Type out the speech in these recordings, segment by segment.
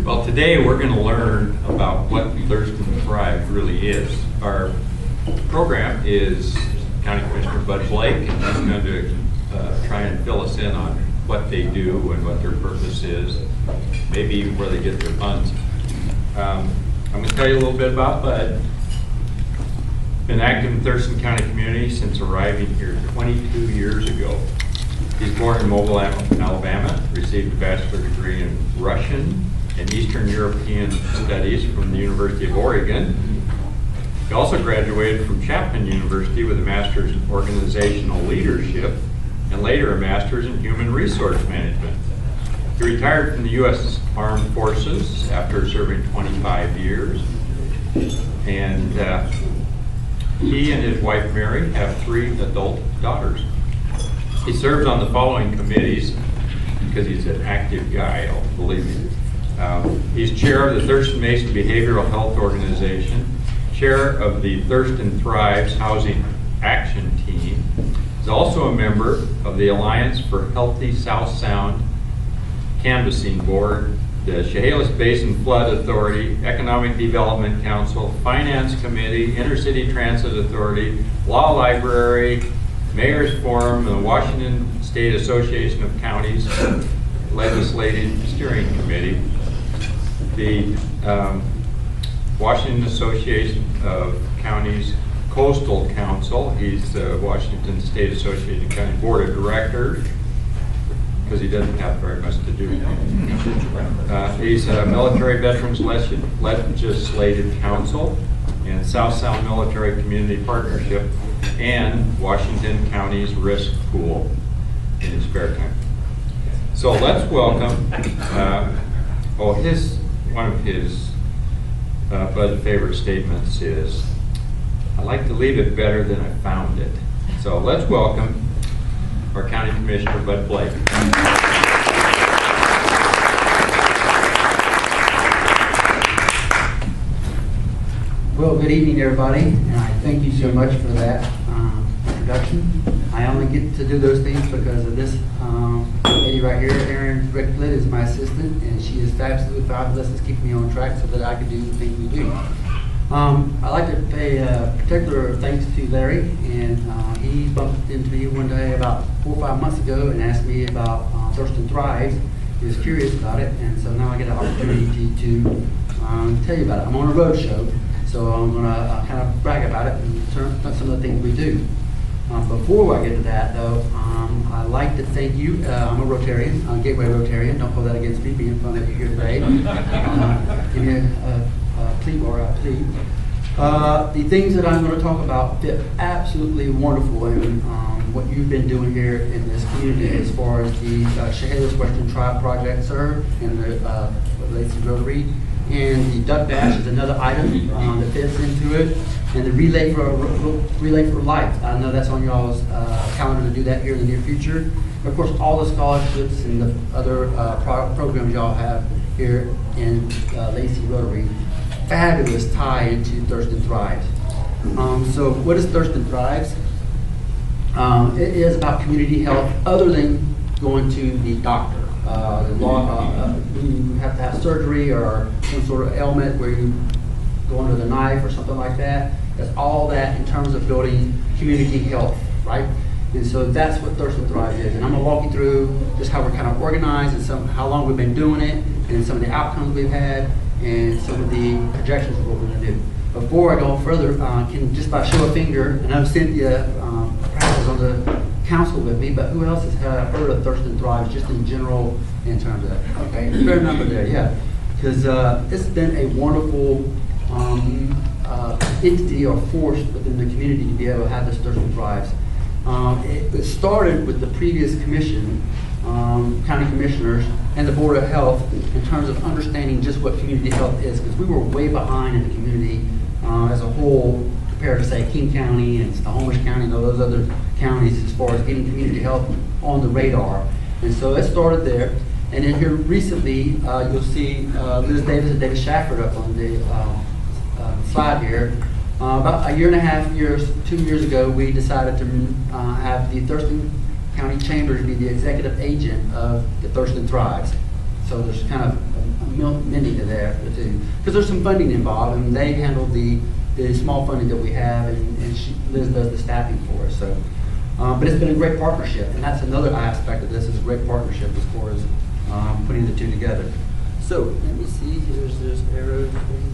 Well, today we're going to learn about what Thurston Thrive really is. Our program is County Commissioner Bud Blake, and he's going to try and fill us in on what they do and what their purpose is, maybe even where they get their funds. I'm going to tell you a little bit about Bud. Been active in Thurston County community since arriving here 22 years ago. He's born in Mobile, Alabama, received a bachelor's degree in Russian and Eastern European Studies from the University of Oregon. He also graduated from Chapman University with a master's in organizational leadership and later a master's in human resource management. He retired from the U.S. Armed Forces after serving 25 years. And he and his wife Mary have 3 adult daughters. He serves on the following committees because he's an active guy, believe me. He's chair of the Thurston Mason Behavioral Health Organization, chair of the Thurston Thrives Housing Action Team. He's also a member of the Alliance for Healthy South Sound Canvassing Board, the Chehalis Basin Flood Authority, Economic Development Council, Finance Committee, Intercity Transit Authority, Law Library, Mayor's Forum, the Washington State Association of Counties Legislative Steering Committee, the Washington Association of Counties Coastal Council. He's the Washington State Association of County Board of Directors, because he doesn't have very much to do. He's a Military Veterans Legislative Council and South Sound Military Community Partnership and Washington County's Risk Pool in his spare time. So let's welcome, one of his Bud's favorite statements is, I like to leave it better than I found it. So let's welcome our County Commissioner, Bud Blake. Well, good evening, everybody, and I thank you so much for that introduction. I only get to do those things because of this lady right here. Erin Ricklet is my assistant, and she is absolutely fabulous. It's keeping me on track so that I can do the things we do. I'd like to pay particular thanks to Larry, and he bumped into me one day about 4 or 5 months ago and asked me about Thurston Thrives. He was curious about it, and so now I get an opportunity to tell you about it. I'm on a road show, so I'm going to kind of brag about it and some of the things we do. Before I get to that, though, I'd like to thank you. I'm a Rotarian, a Gateway Rotarian. Don't hold that against me being fun that you're here today. Give me a plea or a plea. The things that I'm going to talk about fit absolutely wonderful in what you've been doing here in this community as far as the Chehalis Western Tribe Project, sir, and the Lacey Rotary. And the duck dash is another item that fits into it. And the relay for life. I know that's on y'all's calendar to do that here in the near future. And of course, all the scholarships and the other programs y'all have here in Lacey Rotary. Fabulous tie into Thurston Thrives. So what is Thurston Thrives? It is about community health other than going to the doctor. You have to have surgery or some sort of ailment where you go under the knife or something like that. That's all that in terms of building community health, right? And so that's what Thurston Thrive is. And I'm going to walk you through just how we're kind of organized and how long we've been doing it and some of the outcomes we've had and some of the projections of what we're going to do. Before I go further, can just by show of finger, and I know Cynthia perhaps is on the council with me, but who else has heard of Thurston Thrives just in general in terms of that? Okay, fair number there, yeah. Because it's been a wonderful entity or force within the community to be able to have this Thurston Thrives. It started with the previous commission, county commissioners, and the Board of Health in terms of understanding just what community health is, because we were way behind in the community as a whole compared to, say, King County and Snohomish County and all those other counties as far as getting community health on the radar. And so it started there. And then here recently, you'll see Liz Davis and David Shafford up on the slide here. About 2 years ago, we decided to have the Thurston County Chambers be the executive agent of the Thurston Thrives. So there's kind of many there too, because there's some funding involved, and they handle the small funding that we have, and Liz does the staffing for us. So, but it's been a great partnership, and that's another aspect of this, is a great partnership as far as putting the two together. So let me see. There's arrows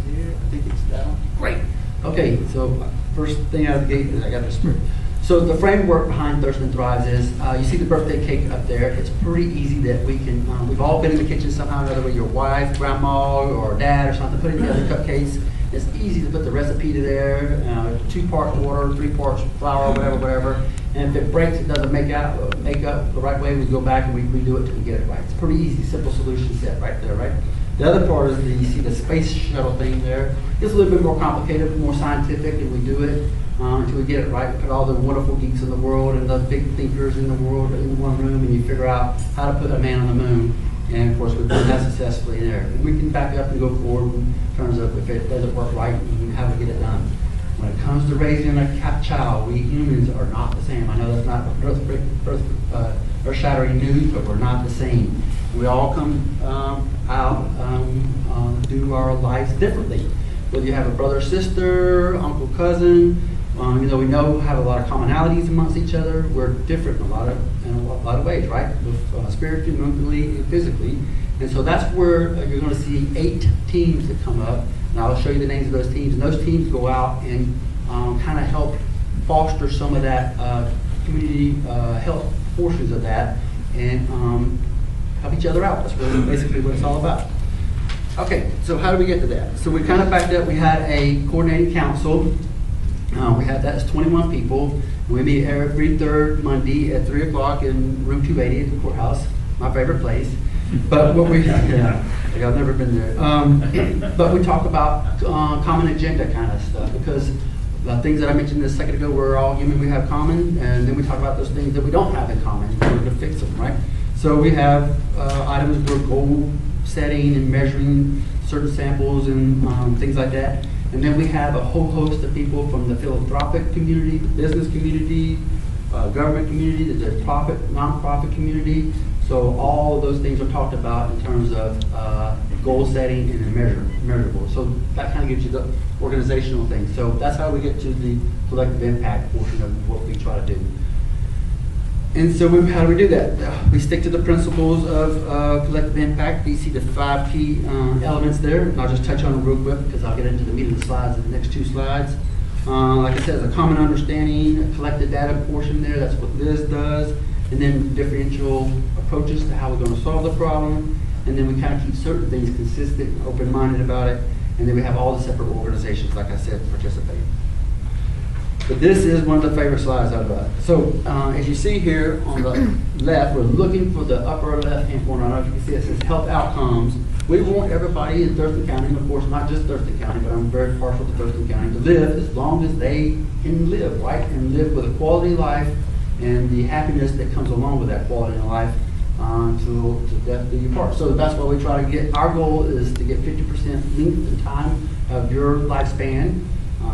here. I think it's that one. Great. Okay. So first thing out of the gate is I got this script. So the framework behind Thurston Thrives is, you see the birthday cake up there. It's pretty easy that we can, we've all been in the kitchen somehow or another with your wife, grandma, or dad or something, putting together cupcakes. It's easy to put the recipe to there, 2 parts water, 3 parts flour, whatever. And if it breaks, it doesn't make up the right way, we go back and we redo it till we get it right. It's pretty easy, simple solution set right there, right? The other part is you see the space shuttle thing there. It's a little bit more complicated, more scientific, and we do it until we get it right. We put all the wonderful geeks in the world and the big thinkers in the world in one room, and you figure out how to put a man on the moon. And of course, we've done that successfully there. And we can back up and go forward in terms of if it doesn't work right, how to get it done. When it comes to raising a child, we humans are not the same. I know that's not earth-shattering news, but we're not the same. We all come out, do our lives differently. Whether you have a brother, sister, uncle, cousin, we have a lot of commonalities amongst each other. We're different in a lot of ways, right? With, spiritually, mentally, and physically. And so that's where you're going to see 8 teams that come up. And I'll show you the names of those teams. And those teams go out and kind of help foster some of that community health portions of that, and help each other out. That's really basically what it's all about. Okay, so how do we get to that? So we kind of backed up. We had a coordinating council. We had that's 21 people. We meet every third Monday at 3 o'clock in room 280 at the courthouse, my favorite place. But what we, I've never been there. But we talk about common agenda kind of stuff, because the things that I mentioned a second ago, we're all human, we have common, and then we talk about those things that we don't have in common in order to fix them, right? So we have items for goal setting and measuring certain samples and things like that. And then we have a whole host of people from the philanthropic community, the business community, government community, the nonprofit community. So all of those things are talked about in terms of goal setting and measurable. So that kind of gives you the organizational thing. So that's how we get to the collective impact portion of what we try to do. And so how do we do that? We stick to the principles of collective impact. You see the 5 key elements there. And I'll just touch on them real quick because I'll get into the meat of the slides in the next 2 slides. Like I said, there's a common understanding, a collected data portion there. That's what Liz does. And then differential approaches to how we're going to solve the problem. And then we kind of keep certain things consistent, open-minded about it. And then we have all the separate organizations, like I said, participate. But this is one of the favorite slides I've got. So as you see here on the left, we're looking for the upper left-hand corner. I don't know if you can see it says health outcomes. We want everybody in Thurston County, and of course not just Thurston County, but I'm very partial to Thurston County, to live as long as they can live, right? And live with a quality life and the happiness that comes along with that quality of life to death do you part. So that's what we try to get. Our goal is to get 50% length and time of your lifespan.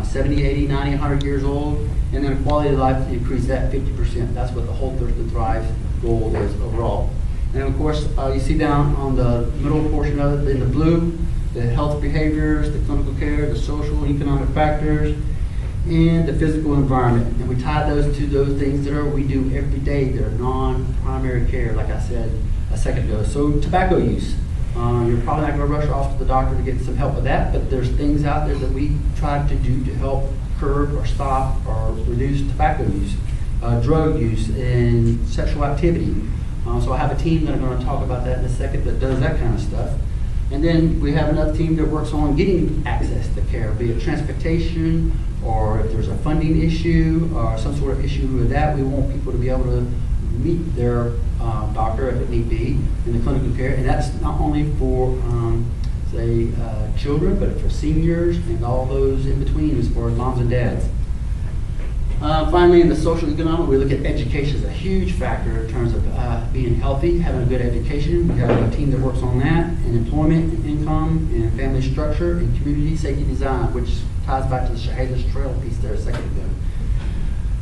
70, 80, 90, 100 years old, and then a quality of life to increase that 50%. That's what the whole Thurston Thrive goal is overall. And of course, you see down on the middle portion of it in the blue, the health behaviors, the clinical care, the social and economic factors, and the physical environment. And we tie those to those things that we do every day that are non-primary care, like I said a second ago. So tobacco use. You're probably not going to rush off to the doctor to get some help with that, but there's things out there that we try to do to help curb or stop or reduce tobacco use, drug use, and sexual activity. So I have a team that I'm going to talk about that in a second that does that kind of stuff. And then we have another team that works on getting access to care, be it transportation, or if there's a funding issue or some sort of issue with that, we want people to be able to meet their doctor if it need be in the clinical care. And that's not only for, say, children, but for seniors and all those in between as far as moms and dads. Finally, in the social economic, we look at education as a huge factor in terms of being healthy, having a good education. We have a team that works on that, and employment, and income, and family structure, and community safety design, which ties back to the Chehalis Trail piece there a second ago.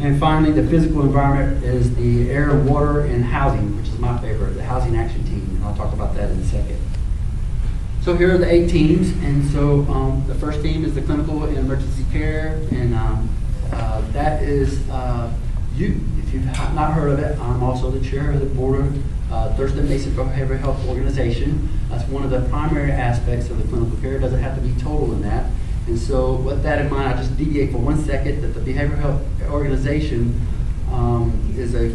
And finally, the physical environment is the air, water, and housing, which is my favorite, the housing action team. And I'll talk about that in a second. So here are the 8 teams, and so the first team is the clinical and emergency care, and that is you. If you've not heard of it, I'm also the chair of the board of Thurston Mason Behavioral Health Organization. That's one of the primary aspects of the clinical care. It doesn't have to be total in that. And so with that in mind, I'll just deviate for 1 second that the Behavioral Health Organization is a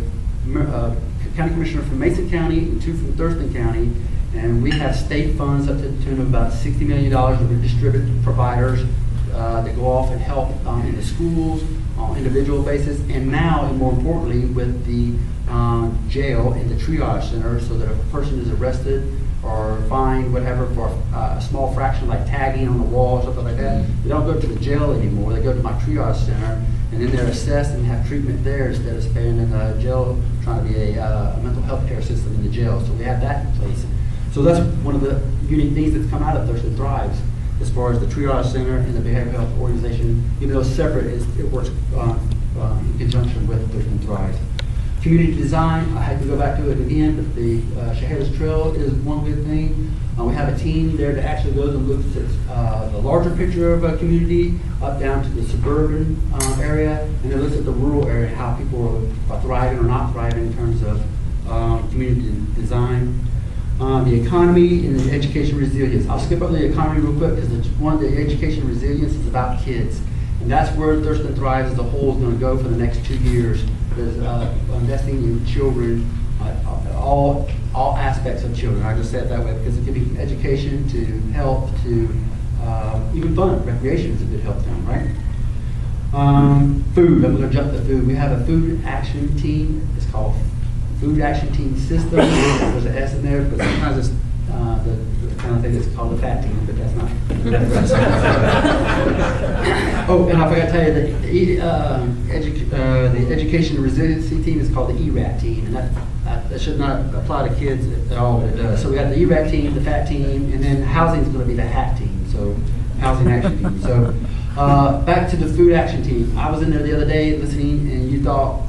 county commissioner from Mason County and 2 from Thurston County. And we have state funds up to the tune of about $60 million that we distribute to providers that go off and help in the schools on an individual basis, and now, and more importantly, with the jail and the triage center, so that if a person is arrested or fined, whatever, for a small fraction like tagging on the wall or something like that, they don't go to the jail anymore. They go to my triage center, and then they're assessed and have treatment there instead of staying in the jail trying to be a mental health care system in the jail. So we have that in place. So that's one of the unique things that's come out of Thurston Thrives, as far as the triage center and the behavioral health organization. Even though it's separate, it works in conjunction with Thurston Thrives. Community design, I had to go back to it again, but the Chehalis Trail is one good thing. We have a team there that actually goes and looks at the larger picture of a community, up down to the suburban area, and then looks at the rural area, how people are thriving or not thriving in terms of community design. The economy and the education resilience. I'll skip over the economy real quick because one of the education resilience is about kids. And that's where Thurston Thrives as a whole is going to go for the next 2 years. Is investing in children, all aspects of children. I just say it that way because it can be from education to health to even fun. Recreation is a good health thing, right? Food. I'm going to jump to food. We have a food action team. It's called Food Action Team System. There's an S in there, but sometimes it's the kind of thing that's called the fat team, but that's not. Oh, and I forgot to tell you that the Education Resiliency Team is called the ERAT team, and that should not apply to kids at all, but it does. So we got the ERAT team, the fat team, and then housing is going to be the HAT team, so Housing Action Team. So back to the Food Action Team. I was in there the other day listening, and you thought,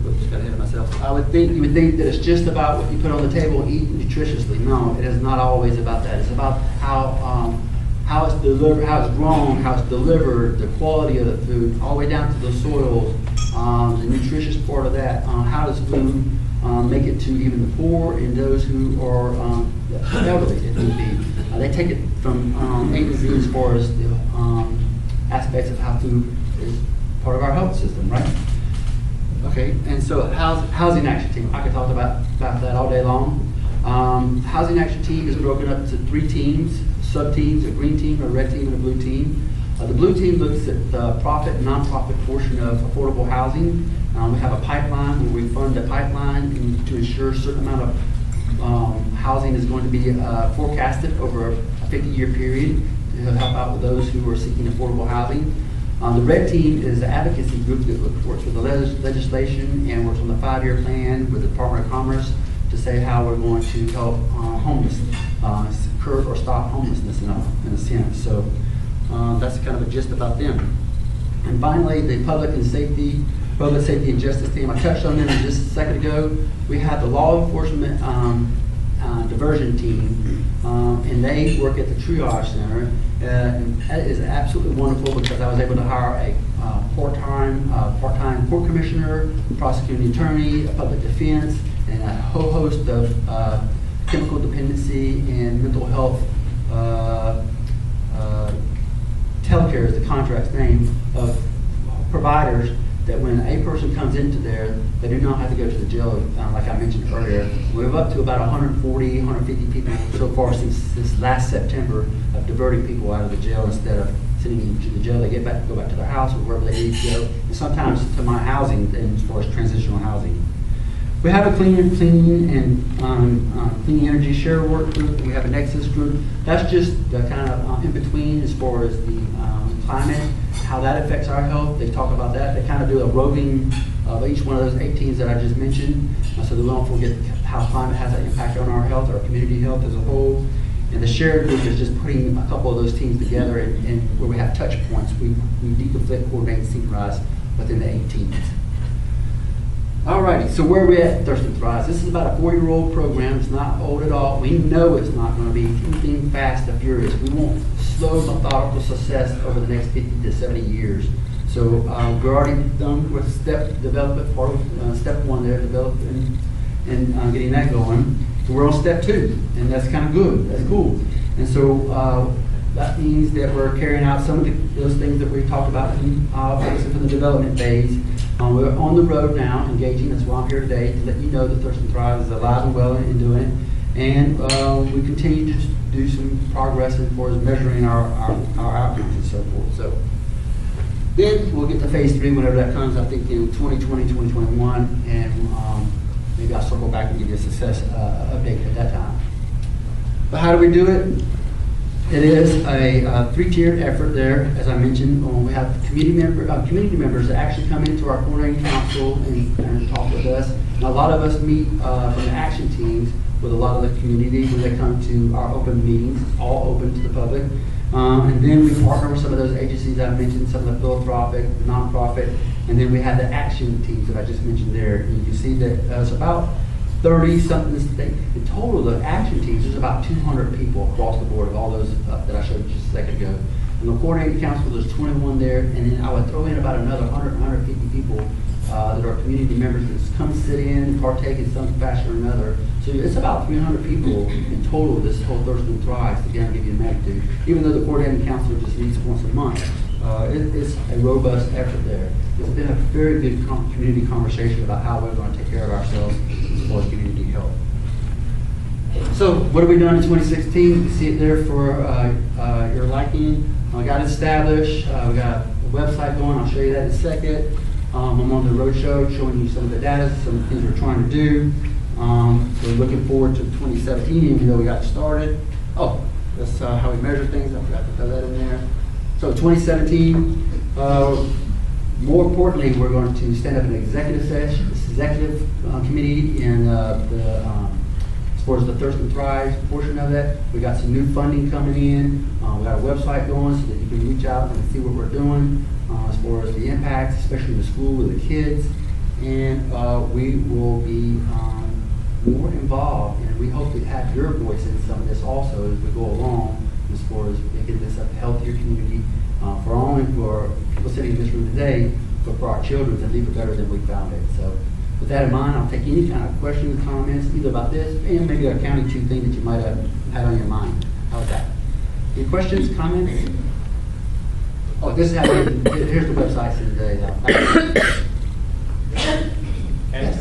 oops, got ahead of myself. You would think that it's just about what you put on the table and eat nutritiously. No, it is not always about that. It's about how it's delivered, how it's grown, how it's delivered, the quality of the food, all the way down to the soils, the nutritious part of that. How does food make it to even the poor and those who are elderly, if need be. They take it from A to Z as far as the aspects of how food is part of our health system, right? Okay, and so housing action team, I could talk about that all day long. Housing action team is broken up to 3 teams, sub-teams, a green team, a red team, and a blue team. The blue team looks at the profit and non-profit portion of affordable housing. We have a pipeline where we fund the pipeline to ensure a certain amount of housing is going to be forecasted over a 50-year period to help out with those who are seeking affordable housing. The red team is the advocacy group that works with the legislation and works on the 5-year plan with the Department of Commerce to say how we're going to help curb or stop homelessness in a sense. So that's kind of a gist about them. And finally, the public safety and justice team. I touched on them just a second ago. We have the law enforcement diversion team, and they work at the triage center. And that is absolutely wonderful because I was able to hire a part-time court commissioner, prosecuting attorney, a public defense, and a whole host of chemical dependency and mental health. Telecare is the contract's name, of providers that when a person comes into there, they do not have to go to the jail, like I mentioned earlier. We're up to about 140, 150 people so far since this last September of diverting people out of the jail instead of sending them to the jail. They go back to their house or wherever they need to go, and sometimes to my housing as far as transitional housing. We have a clean energy share work group. We have a nexus group. That's just the kind of in between as far as the climate, how that affects our health. They talk about that. They kind of do a roving of each one of those 8 teams that I just mentioned, so that we don't forget how climate has an impact on our health, our community health as a whole. And the shared group is just putting a couple of those teams together, and where we have touch points, we deconflict, coordinate, and synchronize within the 8 teams. Alrighty, so where are we at Thurston Thrives? This is about a 4-year-old program. It's not old at all. We know it's not going to be anything fast and furious. We want slow, methodical success over the next 50 to 70 years. So we're already done with step development, part of step 1 there, developing and getting that going. So we're on step 2, and that's kind of good. That's cool. And so that means that we're carrying out some of those things that we talked about in the development phase. We're on the road now, engaging. That's why I'm here today, to let you know that Thurston Thrives is alive and well and doing it. And we continue to do some progress as far as measuring our outcomes and so forth. So then we'll get to phase 3 whenever that comes, I think in 2020, 2021, and maybe I'll circle back and give you a success update at that time. But how do we do it? It is a 3-tiered effort there, as I mentioned. We have community members that actually come into our coordinating council and talk with us. And a lot of us meet from the action teams with a lot of the community when they come to our open meetings, all open to the public. And then we partner with some of those agencies I mentioned, some of the philanthropic, the nonprofit, and then we have the action teams that I just mentioned there. And you can see that it's about 30-something. In total, the action teams, there's about 200 people across the board of all those that I showed you just a second ago. And the coordinating council, there's 21 there, and then I would throw in about another 100, 150 people that are community members that come sit in and partake in some fashion or another. So it's about 300 people in total, this whole Thurston Thrives, to kind of give you a magnitude. Even though the coordinating council just meets once a month, it's a robust effort there. It's been a very good community conversation about how we're going to take care of ourselves as far as community health. So what have we done in 2016? You can see it there for your liking. We got it established. We got a website going. I'll show you that in a second. I'm on the roadshow showing you some of the data, some of the things we're trying to do. We're looking forward to 2017, even though we got started. Oh, that's how we measure things. I forgot to throw that in there. So 2017, more importantly, we're going to stand up an executive committee in as far as the Thurston Thrives portion of that. We got some new funding coming in. We got a website going so that you can reach out and see what we're doing as far as the impacts, especially in the school with the kids. And we will be more involved, and we hope to have your voice in some of this also as we go along as far as making this a healthier community for only for people sitting in this room today, but for our children to leave it better than we found it. So with that in mind, I'll take any kind of questions, comments, either about this and maybe a County 2 thing that you might have had on your mind. How's that? Any questions, comments? Oh, this is how here's the website for today. Yes.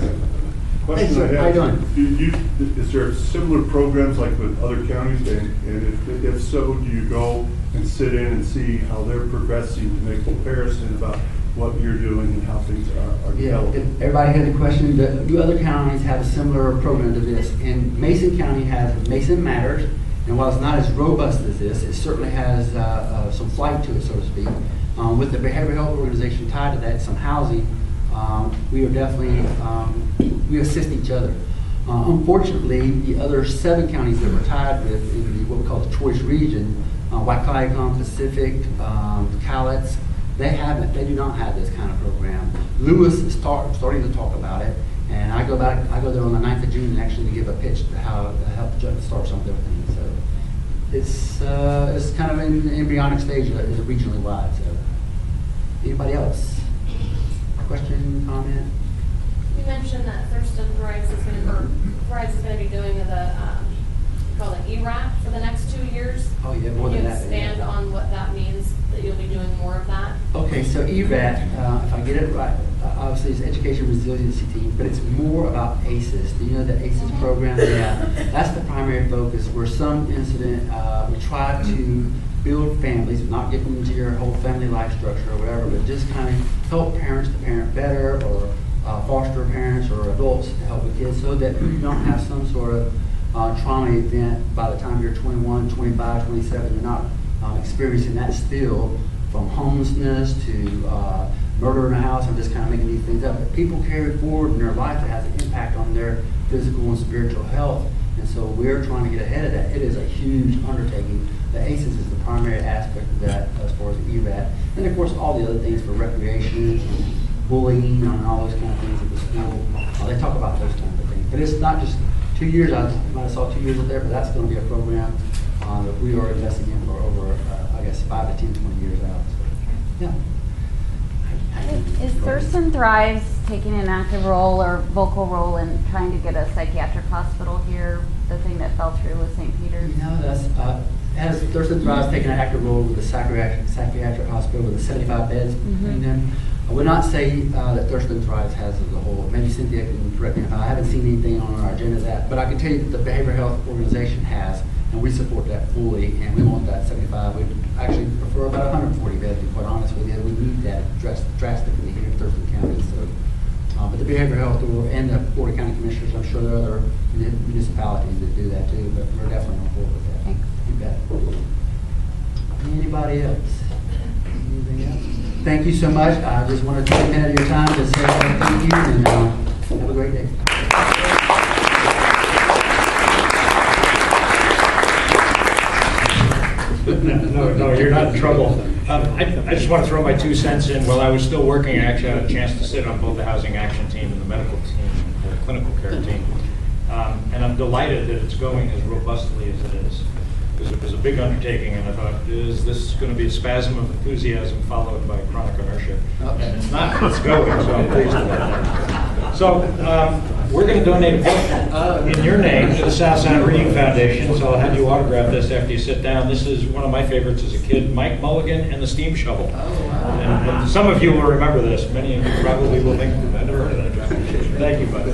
Question Hey, sir, I have, how you doing? is there similar programs like with other counties, and if so, do you go and sit in and see how they're progressing to make comparison about what you're doing and how things are Yeah, developing? everybody had the question. Do other counties have a similar program to this? And Mason County has Mason Matters, and while it's not as robust as this, it certainly has some flight to it, so to speak. With the behavioral health organization tied to that, some housing, we are definitely, we assist each other. Unfortunately, the other 7 counties that we're tied with in what we call the choice region, Waikaikan, Pacific, Cowlitz, they do not have this kind of program. Lewis is starting to talk about it, and I go there on the 9th of June and actually to give a pitch to how to help start some of their things. So it's kind of in the embryonic stage is regionally wide. So anybody else? Question, comment? You mentioned that Thurston Thrives is going to be doing the call it ERAP for the next 2 years. Oh yeah, more than that. Can you expand on what that means, that you'll be doing more of that? Okay, so ERAT, if I get it right, obviously it's Education Resiliency Team, but it's more about ACEs. Do you know the ACEs program? Yeah, that's the primary focus. Where some incident, we try to build families, not get them into your whole family life structure or whatever, but just kind of help parents to parent better, or foster parents or adults to help with kids, so that you don't have some sort of trauma event by the time you're 21, 25, 27. You're not experiencing that still, from homelessness to murder in a house. I'm just kind of making these things up. But people carry forward in their life that has an impact on their physical and spiritual health. And so we're trying to get ahead of that. It is a huge undertaking. The ACEs is the primary aspect of that as far as the ERAT. And of course all the other things for recreation, bullying and all those kind of things at the school. They talk about those kinds of things. But it's not just 2 years, I might have saw 2 years up there, but that's going to be a program that we are investing in for over, I guess, 5 to 10, 20 years out. So, yeah. Is Thurston Thrives taking an active role or vocal role in trying to get a psychiatric hospital here? The thing that fell through with St. Peter's? You know, that's, has Thurston Thrives taken an active role with the psychiatric hospital with the 75 beds in them? I would not say that Thurston Thrives has as a whole. Maybe Cynthia can correct me if I haven't seen anything on our agenda that, but I can tell you that the behavioral health organization has, and we support that fully, and we want that 75. We actually prefer about 140 beds, to be quite honest with you. We need that drastically here in Thurston County. So, but the behavioral health and the Board of County Commissioners, I'm sure there are other municipalities that do that too, but we're definitely on board with that. Thanks. You bet. Anybody else? Anything else? Thank you so much. I just want to take a minute of your time to say thank you, and have a great day. No, you're not in trouble. I just want to throw my 2 cents in. While I was still working, I actually had a chance to sit on both the housing action team and the medical team, and the clinical care team. And I'm delighted that it's going as robustly as it is. Because it was a big undertaking, and I thought, is this going to be a spasm of enthusiasm followed by chronic inertia? And it's not. It's going, so I'm pleased about that. So we're going to donate a book in your name to the South Sound Reading Foundation, so I'll have you autograph this after you sit down. This is one of my favorites as a kid, Mike Mulligan and the Steam Shovel. Oh, wow. And some of you will remember this. Many of you probably will think, I never heard of that. Thank you, buddy.